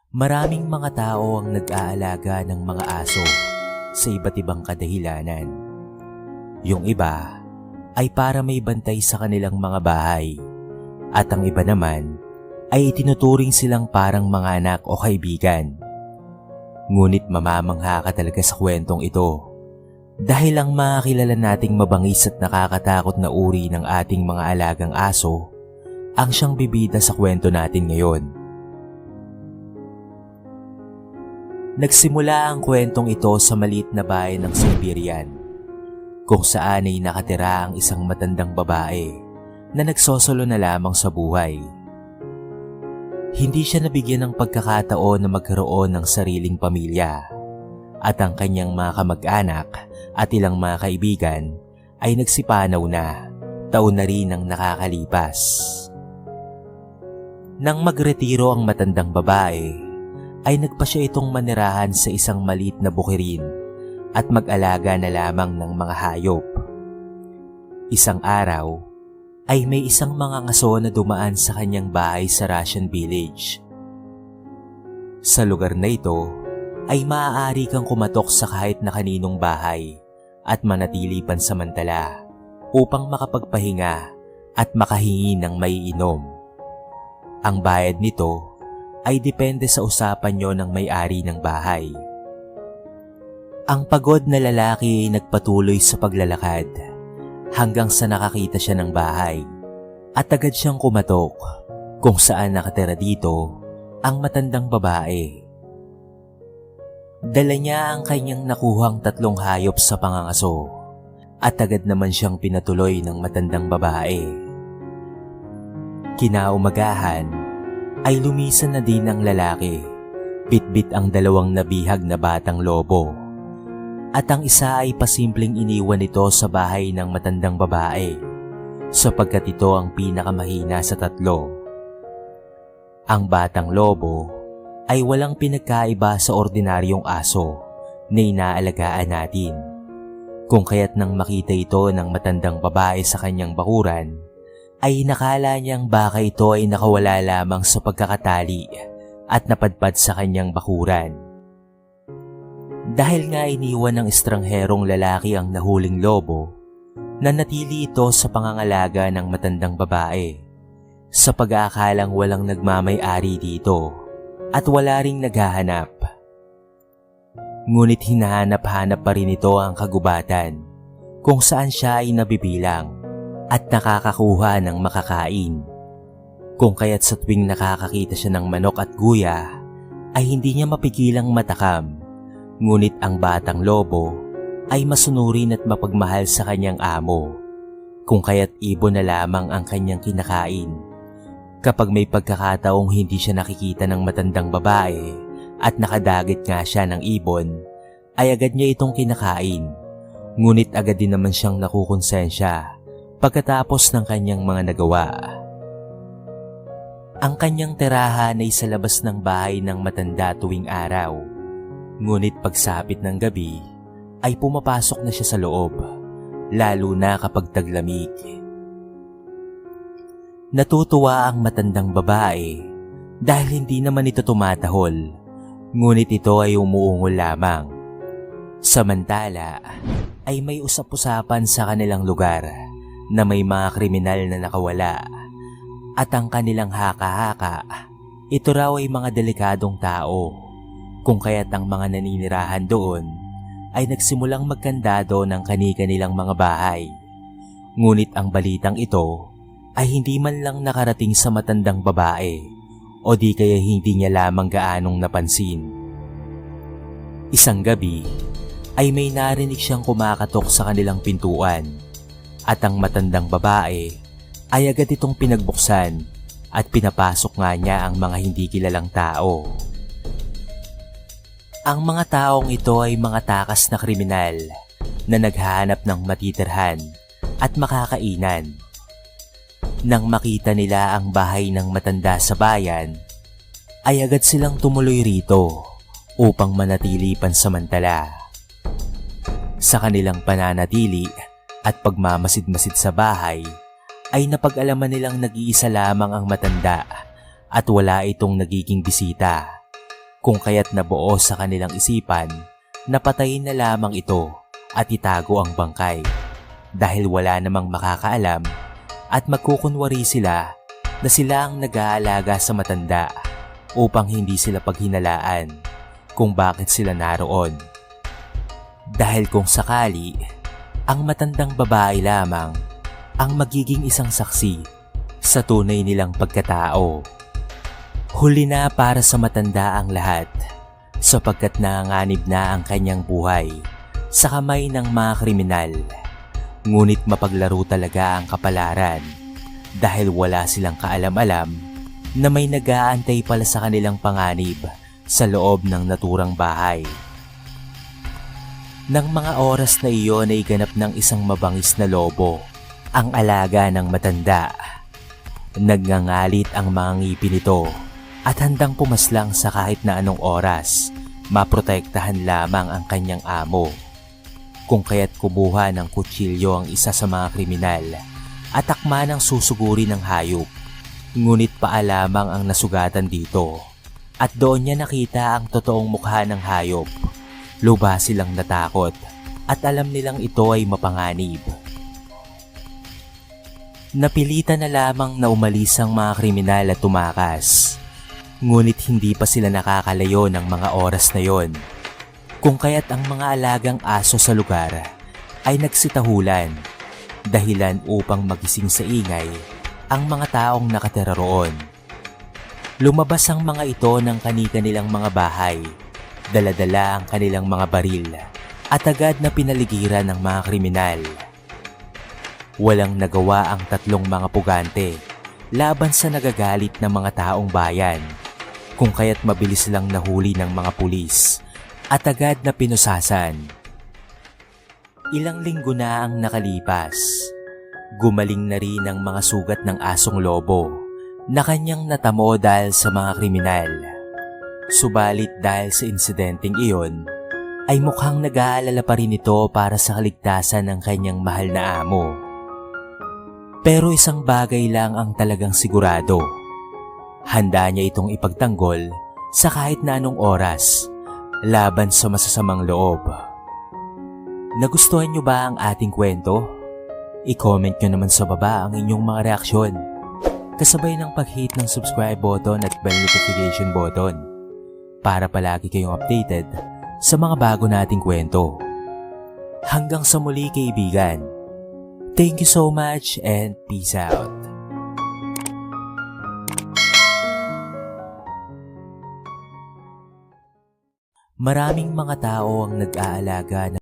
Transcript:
Maraming mga tao ang nag-aalaga ng mga aso sa iba't ibang kadahilanan. Yung iba ay para may bantay sa kanilang mga bahay at ang iba naman ay itinuturing silang parang mga anak o kaibigan. Ngunit mamamangha ka talaga sa kwentong ito dahil ang mga kilala nating mabangis at nakakatakot na uri ng ating mga alagang aso ang siyang bibida sa kwento natin ngayon. Nagsimula ang kwentong ito sa maliit na bayan ng Siberian, kung saan ay nakatira ang isang matandang babae na nagsosolo na lamang sa buhay. Hindi siya nabigyan ng pagkakataon na magkaroon ng sariling pamilya at ang kanyang mga kamag-anak at ilang mga kaibigan ay nagsipanaw na, taon na rin ang nakakalipas. Nang magretiro ang matandang babae, ay nagpasya itong manirahan sa isang maliit na bukirin at mag-alaga na lamang ng mga hayop. Isang araw ay may isang mga ngaso na dumaan sa kanyang bahay sa Russian Village. Sa lugar na ito ay maaari kang kumatok sa kahit na kaninong bahay at manatili pansamantala upang makapagpahinga at makahingi ng maiinom. Ang bayad nito ay depende sa usapan nyo ng may-ari ng bahay. Ang pagod na lalaki ay nagpatuloy sa paglalakad hanggang sa nakakita siya ng bahay at agad siyang kumatok kung saan nakatira dito ang matandang babae. Dala niya ang kanyang nakuhang 3 hayop sa pangangaso at agad naman siyang pinatuloy ng matandang babae. Kinaumagahan ay lumisan na din ang lalaki, bitbit ang 2 nabihag na batang lobo, at ang isa ay pasimpleng iniwan ito sa bahay ng matandang babae sapagkat ito ang pinakamahina sa 3. Ang batang lobo ay walang pinagkaiba sa ordinaryong aso na inaalagaan natin, kung kaya't nang makita ito ng matandang babae sa kanyang bakuran, ay nakala niyang baka ito ay nakawala lamang sa pagkakatali at napadpad sa kanyang bakuran. Dahil nga iniwan ng estrangherong lalaki ang nahuling lobo, nanatili ito sa pangangalaga ng matandang babae sa pag-aakalang walang nagmamay-ari dito at wala ring naghahanap. Ngunit hinahanap-hanap pa rin ito ang kagubatan kung saan siya ay nabibilang at nakakakuha ng makakain. Kung kaya't sa tuwing nakakakita siya ng manok at guya, ay hindi niya mapigilang matakam. Ngunit ang batang lobo ay masunurin at mapagmahal sa kanyang amo. Kung kaya't ibon na lamang ang kanyang kinakain. Kapag may pagkakataong hindi siya nakikita ng matandang babae at nakadagit nga siya ng ibon, ay agad niya itong kinakain. Ngunit agad din naman siyang nakukonsensya pagkatapos ng kanyang mga nagawa. Ang kanyang tirahan ay sa labas ng bahay ng matanda tuwing araw. Ngunit pagsapit ng gabi ay pumapasok na siya sa loob, lalo na kapag taglamig. Natutuwa ang matandang babae dahil hindi naman ito tumatahol, ngunit ito ay umuungol lamang. Samantala ay may usap-usapan sa kanilang lugar na may mga kriminal na nakawala at ang kanilang haka-haka, ito raw ay mga delikadong tao, kung kaya't ang mga naninirahan doon ay nagsimulang magkandado ng kani-kanilang mga bahay. Ngunit ang balitang ito ay hindi man lang nakarating sa matandang babae o di kaya hindi niya lamang gaanong napansin. Isang gabi ay may narinig siyang kumakatok sa kanilang pintuan. At ang matandang babae ay agad itong pinagbuksan at pinapasok nga niya ang mga hindi kilalang tao. Ang mga taong ito ay mga takas na kriminal na naghahanap ng matitirhan at makakainan. Nang makita nila ang bahay ng matanda sa bayan, ay agad silang tumuloy rito upang manatili pansamantala. Sa kanilang pananatili at pagmamasid-masid sa bahay, ay napag-alaman nilang nag-iisa lamang ang matanda at wala itong nagiging bisita, kung kaya't nabuo sa kanilang isipan na patayin na lamang ito at itago ang bangkay dahil wala namang makakaalam at magkukunwari sila na sila ang nag-aalaga sa matanda upang hindi sila paghinalaan kung bakit sila naroon. Dahil kung sakali, ang matandang babae lamang ang magiging isang saksi sa tunay nilang pagkatao. Huli na para sa matanda ang lahat sapagkat nanganganib na ang kanyang buhay sa kamay ng mga kriminal. Ngunit mapaglaro talaga ang kapalaran dahil wala silang kaalam-alam na may nag-aantay pala sa kanilang panganib sa loob ng naturang bahay. Nang mga oras na iyon ay ganap ng isang mabangis na lobo, ang alaga ng matanda. Nagngangalit ang mga ngipin nito at handang pumaslang sa kahit na anong oras, maprotektahan lamang ang kanyang amo. Kung kaya't kumuha ng kutsilyo ang isa sa mga kriminal at akma ng susuguri ng hayop. Ngunit paa lamang ang nasugatan dito at doon niya nakita ang totoong mukha ng hayop. Lubha silang natakot at alam nilang ito ay mapanganib. Napilitan na lamang na umalis ang mga kriminal at tumakas. Ngunit hindi pa sila nakakalayo ng mga oras na yon. Kung kaya't ang mga alagang aso sa lugar ay nagsitahulan dahilan upang magising sa ingay ang mga taong nakatira roon. Lumabas ang mga ito ng kani-kanilang mga bahay, dala-dala ang kanilang mga baril at agad na pinaligiran ng mga kriminal. Walang nagawa ang tatlong mga pugante laban sa nagagalit ng mga taong bayan, kung kaya't mabilis lang nahuli ng mga pulis at agad na pinusasan. Ilang linggo na ang nakalipas. Gumaling na rin ang mga sugat ng asong lobo na kanyang natamo dahil sa mga kriminal. Subalit dahil sa insidenteng iyon, ay mukhang nag-aalala pa rin ito para sa kaligtasan ng kanyang mahal na amo. Pero isang bagay lang ang talagang sigurado. Handa niya itong ipagtanggol sa kahit na anong oras laban sa masasamang loob. Nagustuhan niyo ba ang ating kwento? I-comment nyo naman sa baba ang inyong mga reaksyon, kasabay ng pag-hit ng subscribe button at bell notification button para palagi kayong updated sa mga bago nating kwento. Hanggang sa muli kaibigan, thank you so much and peace out. Maraming mga tao ang nag-aalaga